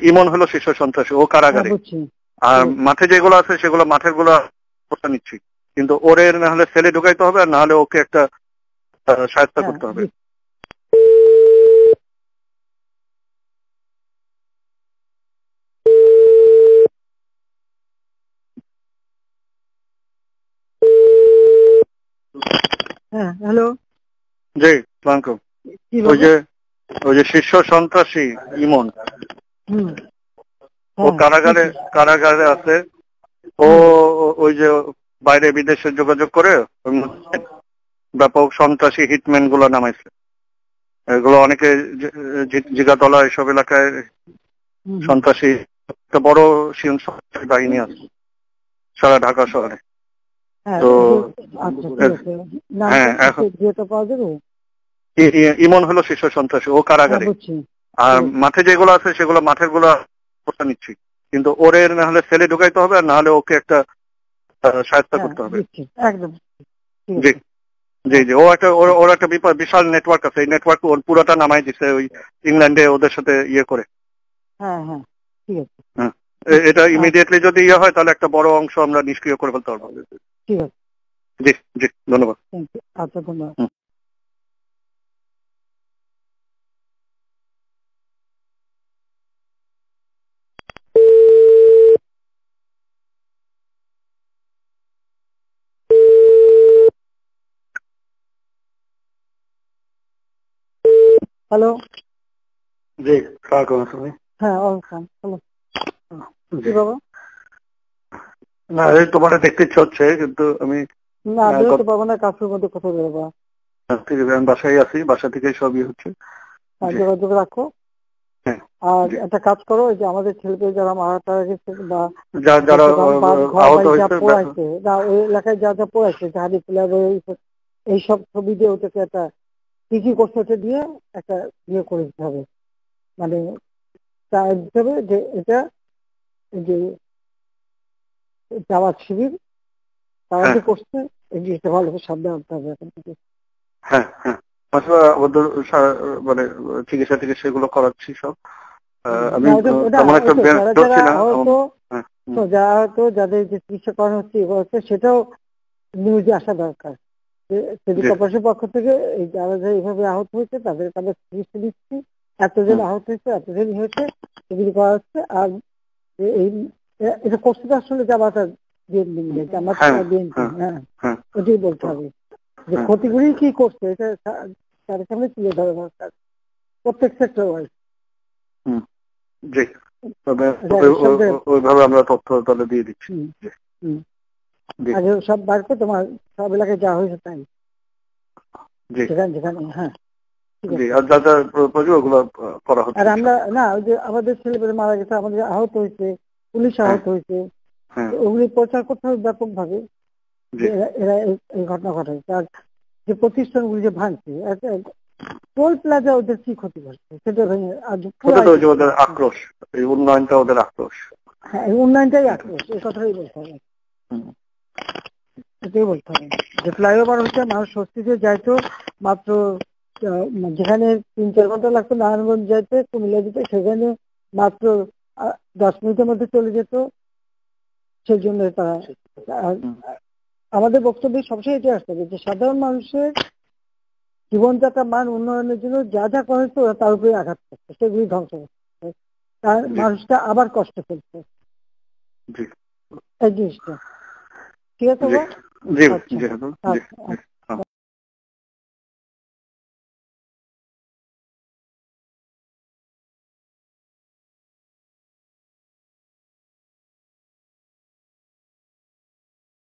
ইমন হলো শীর্ষ সন্ত্রাসী, ও কারাগারে। আর মাঠে যেগুলো আছে সেগুলো মাঠের গুলো নিচ্ছি, কিন্তু ওরে না হলে সেলে ঢুকাইতে হবে, আর না হলে ওকে একটা সাহায্য করতে হবে। হ্যালো, জি সালামালাইকুম। ওই যে শীর্ষ সন্ত্রাসী ইমন, ও কারাগারে আছে। ও ওই যে বাইরে বিদেশে যোগাযোগ করে ব্যাপক সন্ত্রাসী হিটম্যান গুলো নামাইছে। এগুলো অনেকে জিগাতলা এসব এলাকায় সন্ত্রাসী একটা বড় সন্ত্রাসী বাহিনী আছে সারা ঢাকা শহরে। তো হ্যাঁ, এখন ইমন হলো শীর্ষ সন্ত্রাসী, ও কারাগারে। আর মাঠে যেগুলো আছে সেগুলো মাঠের গুলো নিচ্ছি, কিন্তু ওরে না হলে সেলে ঢুকাইতে হবে, আর না হলে ওকে একটা সাহায্য করতে হবে। একদম জি জি জি, ওর একটা বিশাল নেটওয়ার্ক আছে। এই নেটওয়ার্ক ওর পুরোটা নামাই দিছে ওই ইংল্যান্ডে ওদের সাথে ইয়ে করে। হ্যাঁ ঠিক আছে। হ্যাঁ, এটা ইমিডিয়েটলি যদি ইয়ে হয় তাহলে একটা বড় অংশ আমরা নিষ্ক্রিয় করে ফেলতে পারবো। ঠিক আছে, জি জি, ধন্যবাদ। আচ্ছা, ধন্যবাদ। হ্যালো, জি সালামালাইকুম। হ্যাঁ হ্যালো, জি বাবা। না, এই তোমার দেখতে ইচ্ছে হচ্ছে, কিন্তু আমি না বেরোতে পারবো না, কাজের মধ্যে কোথাও বেরোবো। ঠিক আছে, আমি বাসায় আছি, বাসা থেকে সবই হচ্ছে। যোগাযোগ রাখো। আর একটা কাজ করো, যে আমাদের ছেলেপেলে যারা মারা গেছে বা যারা পোড়াইছে, ওই এলাকায় যা যা পোড়াইছে, জাহাজি প্লেয়ার এইসব ছবি দিয়ে ওটাকে একটা কি করছে ওটা দিয়ে একটা ইয়ে করে দিতে হবে, মানে দিতে হবে যে এটা যে জামাত শিবির তারা যে করছে এই জিনিসটা ভালো করে সাবধান হতে হবে এখন থেকে। হ্যাঁ হ্যাঁ, ওদের মানে চিকিৎসা সেগুলো করাচ্ছি সব। আমি যারা হয়তো যাদের যে চিকিৎসা করানো হচ্ছে সেটাও নিউজে আসা দরকার। সিটি কর্পোরেশনের পক্ষ থেকে এই যারা এইভাবে আহত হয়েছে তাদের চিকিৎসা দিচ্ছি, এতজন আহত হয়েছে, এতজন হয়েছে, এগুলি করা হচ্ছে। আর এই এটা করতে আসলে জামাতা বিএনপি, জামাত বিএনপি, হ্যাঁ ওটাই বলতে হবে যে ক্ষতিগুলি কি করছে এটা তাদের সামনে তুলে ধরা দরকার প্রত্যেক সেক্টর ওয়াইজ। জি, ওইভাবে আমরা তথ্য তাহলে দিয়ে দিচ্ছি। সব বার করে তোমার সব এলাকায় যা হয়েছে তাই যেখানে হ্যাঁ। আর আমরা না ওই যে আমাদের ছেলেপেলে মারা গেছে, আমাদের আহত হয়েছে, পুলিশ আহত হয়েছে, ওগুলি প্রচার করতে হবে ব্যাপক ভাবে এরা এই ঘটনা ঘটাচ্ছে। আর যে প্রতিষ্ঠানগুলি যে ভাঙছে, টোল প্লাজা ওদের কি ক্ষতি করছে সেটা ওদের আক্রোশ, এই উন্নয়নটা ওদের আক্রোশ। হ্যাঁ, এই উন্নয়নটাই আক্রোশ, এই কথাটাই বলতে হবে, এটাই বলতে হবে। যে ফ্লাইওভার হচ্ছে মানুষ স্বস্তিতে যাইতো, মাত্র যেখানে 3-4 ঘন্টা লাগতো নারায়ণগঞ্জ যাইতে, কুমিল্লা যেতে, সেখানে মাত্র 10 মিনিটের মধ্যে চলে যেত। সেই জন্য তারা আমাদের বক্তব্য সবসময় এটা আসতে হবে যে সাধারণ মানুষের জীবনযাত্রার মান উন্নয়নের জন্য যা যা করেছে তার উপরে আঘাত করছে, সেগুলি ধ্বংস করছে, তার মানুষটা আবার কষ্ট ফেলছে এই জিনিসটা। ঠিক আছে?